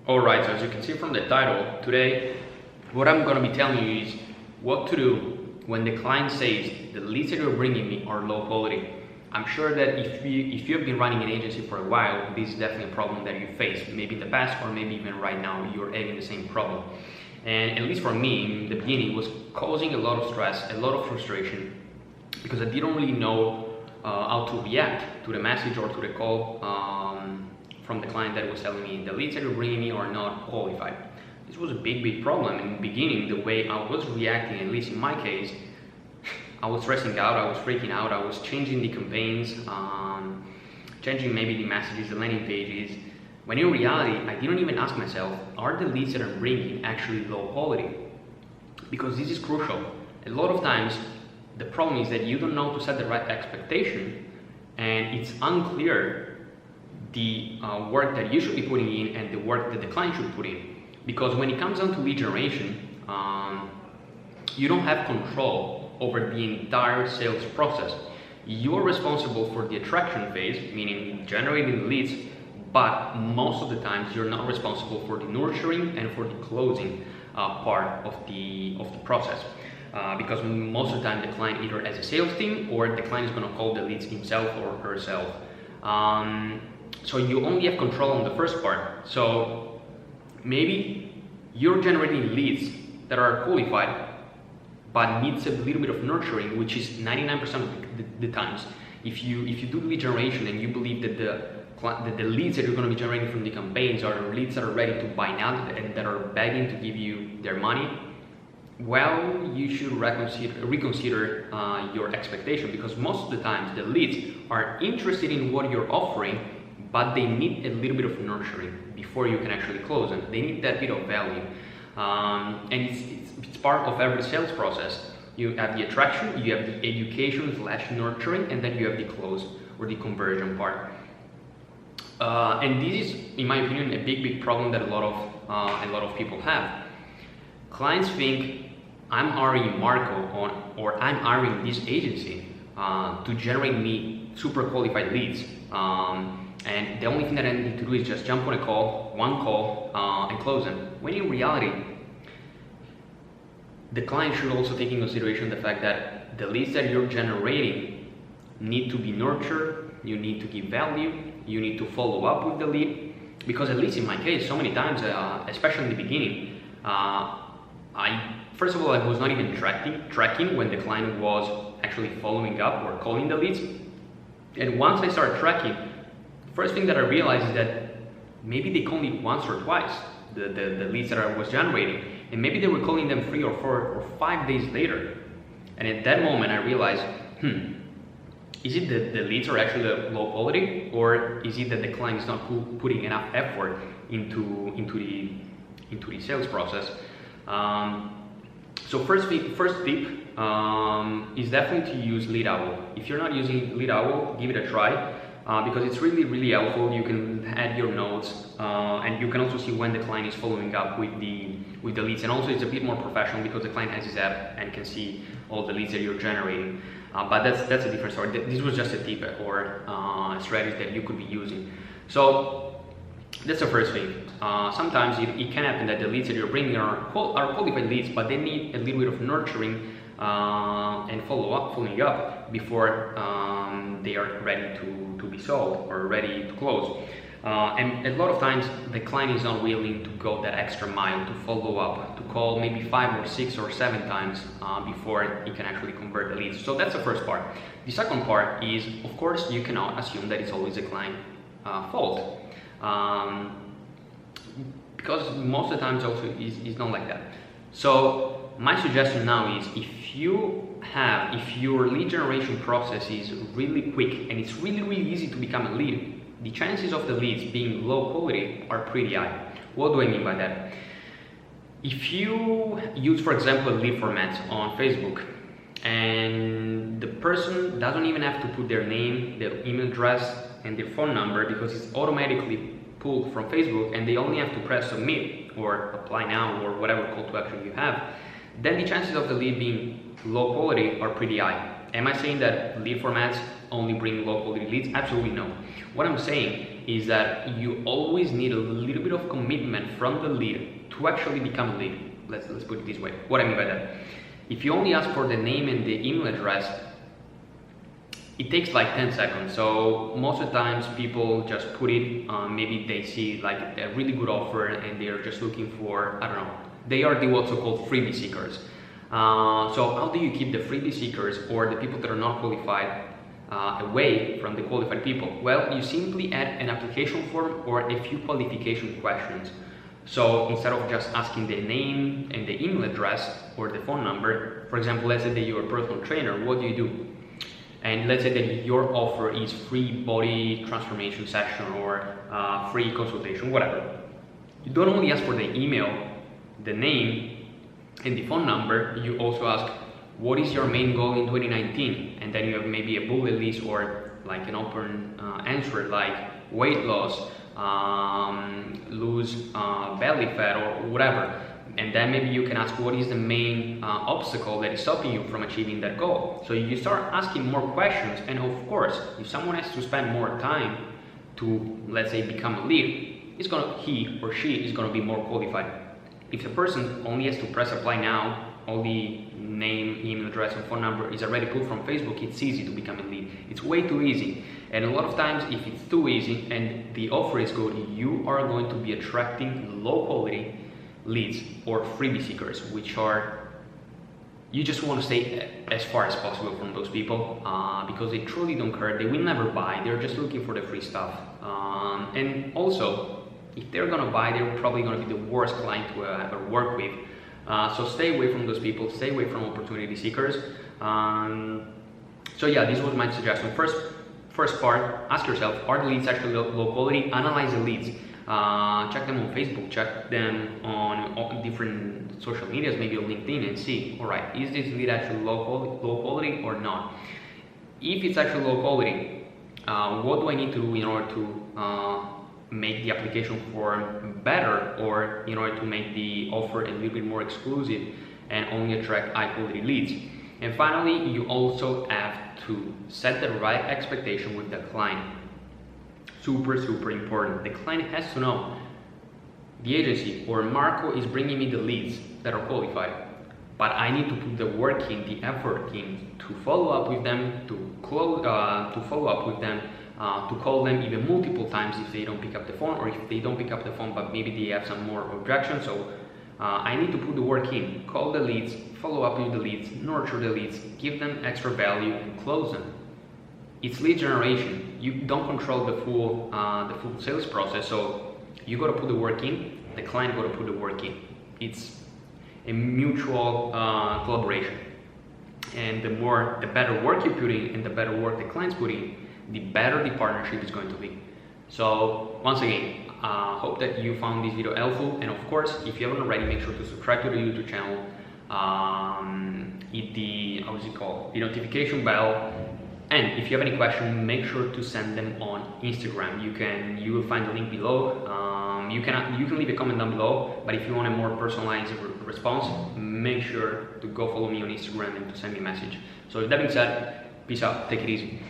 Alright, so as you can see from the title, today what I'm going to be telling you is what to do when the client says the leads that you're bringing me are low quality. I'm sure that if you've been running an agency for a while, this is definitely a problem that you face, maybe in the past or maybe even right now you're having the same problem. And at least for me, in the beginning, it was causing a lot of stress, a lot of frustration, because I didn't really know how to react to the message or to the call from the client that was telling me the leads that you're bringing me are not qualified. This was a big problem. In the beginning, the way I was reacting, at least in my case, I was stressing out, I was freaking out, I was changing the campaigns, changing maybe the messages, the landing pages, when in reality, I didn't even ask myself, are the leads that I'm bringing actually low quality? Because this is crucial. A lot of times, the problem is that you don't know to set the right expectation, and it's unclear the work that you should be putting in and the work that the client should put in. Because when it comes down to lead generation, you don't have control over the entire sales process. You're responsible for the attraction phase, meaning generating the leads, but most of the times you're not responsible for the nurturing and for the closing part of the process. Because most of the time the client either has a sales team or the client is going to call the leads himself or herself. So you only have control on the first part. So maybe you're generating leads that are qualified but needs a little bit of nurturing, which is 99% of the times. If you do lead generation and you believe that the leads that you're going to be generating from the campaigns are the leads that are ready to buy now and that are begging to give you their money, well, you should reconsider your expectation, because most of the times the leads are interested in what you're offering, but they need a little bit of nurturing before you can actually close them. They need that bit of value, and it's part of every sales process. You have the attraction, you have the education / nurturing, and then you have the close or the conversion part. And this is, in my opinion, a big problem that a lot of people have. Clients think I'm hiring Marco or I'm hiring this agency to generate me super qualified leads, and the only thing that I need to do is just jump on one call, and close them. When in reality, the client should also take in consideration the fact that the leads that you're generating need to be nurtured, you need to give value, you need to follow up with the lead, because at least in my case, so many times, especially in the beginning, first of all, I was not even tracking when the client was actually following up or calling the leads. And once I started tracking, the first thing that I realized is that maybe they called me once or twice, the leads that I was generating, and maybe they were calling them 3 or 4 or 5 days later. And at that moment, I realized, is it that the leads are actually low quality, or is it that the client is not putting enough effort into the sales process? So first tip is definitely to use Lead Owl. If you're not using Lead Owl, give it a try, because it's really helpful. You can add your notes, and you can also see when the client is following up with the leads, and also it's a bit more professional because the client has his app and can see all the leads that you're generating. But that's a different story. This was just a tip or a strategy that you could be using. So that's the first thing. Sometimes it can happen that the leads that you're bringing are qualified leads, but they need a little bit of nurturing and following up before they are ready to be sold or ready to close. And a lot of times the client is not willing to go that extra mile to follow up, to call maybe 5 or 6 or 7 times before he can actually convert the leads. So that's the first part. The second part is, of course, you cannot assume that it's always a client fault. Because most of the times also is not like that. So my suggestion now is, if your lead generation process is really quick and it's really easy to become a lead, the chances of the leads being low quality are pretty high. What do I mean by that? If you use, for example, a lead format on Facebook, and the person doesn't even have to put their name, their email address, and their phone number, because it's automatically pulled from Facebook, and they only have to press submit or apply now or whatever call to action you have, then the chances of the lead being low quality are pretty high. Am I saying that lead formats only bring low quality leads? Absolutely no. What I'm saying is that you always need a little bit of commitment from the lead to actually become a lead. Let's put it this way. What I mean by that, if you only ask for the name and the email address, it takes like 10 seconds. So most of the times people just put it, maybe they see like a really good offer and they're just looking for, I don't know, they are the what's so-called freebie seekers. So how do you keep the freebie seekers or the people that are not qualified away from the qualified people? Well, you simply add an application form or a few qualification questions. So instead of just asking the name and the email address or the phone number, for example, let's say that you're a personal trainer, what do? And let's say that your offer is free body transformation session or free consultation, whatever. You don't only ask for the email, the name, and the phone number, you also ask, what is your main goal in 2019? And then you have maybe a bullet list or like an open answer like weight loss, lose belly fat or whatever. And then maybe you can ask what is the main obstacle that is stopping you from achieving that goal. So you start asking more questions, and of course, if someone has to spend more time to, let's say, become a lead, he or she is going to be more qualified. If the person only has to press apply now, all the name, email address, and phone number is already pulled from Facebook, it's easy to become a lead. It's way too easy. And a lot of times, if it's too easy and the offer is good, you are going to be attracting low quality leads or freebie seekers, which are, you just want to stay as far as possible from those people because they truly don't care. They will never buy. They're just looking for the free stuff. And also, if they're gonna buy, they're probably gonna be the worst client to ever work with. So stay away from those people. Stay away from opportunity seekers. So yeah, this was my suggestion. First part, ask yourself, are the leads actually low quality? Analyze the leads. Check them on Facebook, check them on different social medias, maybe on LinkedIn, and see, all right, is this lead actually low quality or not? If it's actually low quality, what do I need to do in order to make the application form better, or in order to make the offer a little bit more exclusive and only attract high quality leads? And finally, you also have to set the right expectation with the client. Super important. The client has to know the agency or Marco is bringing me the leads that are qualified, but I need to put the work in, the effort in, to follow up with them, to call them even multiple times if they don't pick up the phone, or if they don't pick up the phone but maybe they have some more objections. So I need to put the work in, call the leads, follow up with the leads, nurture the leads, give them extra value, and close them. It's lead generation. You don't control the full sales process, so you got to put the work in. The client got to put the work in. It's a mutual collaboration, and the better work you put in, and the better work the client's put in, the better the partnership is going to be. So once again, hope that you found this video helpful, and of course, if you haven't already, make sure to subscribe to the YouTube channel, hit the the notification bell. And if you have any questions, make sure to send them on Instagram. You will find the link below. You can leave a comment down below, but if you want a more personalized response, make sure to go follow me on Instagram and to send me a message. So with that being said, peace out, take it easy.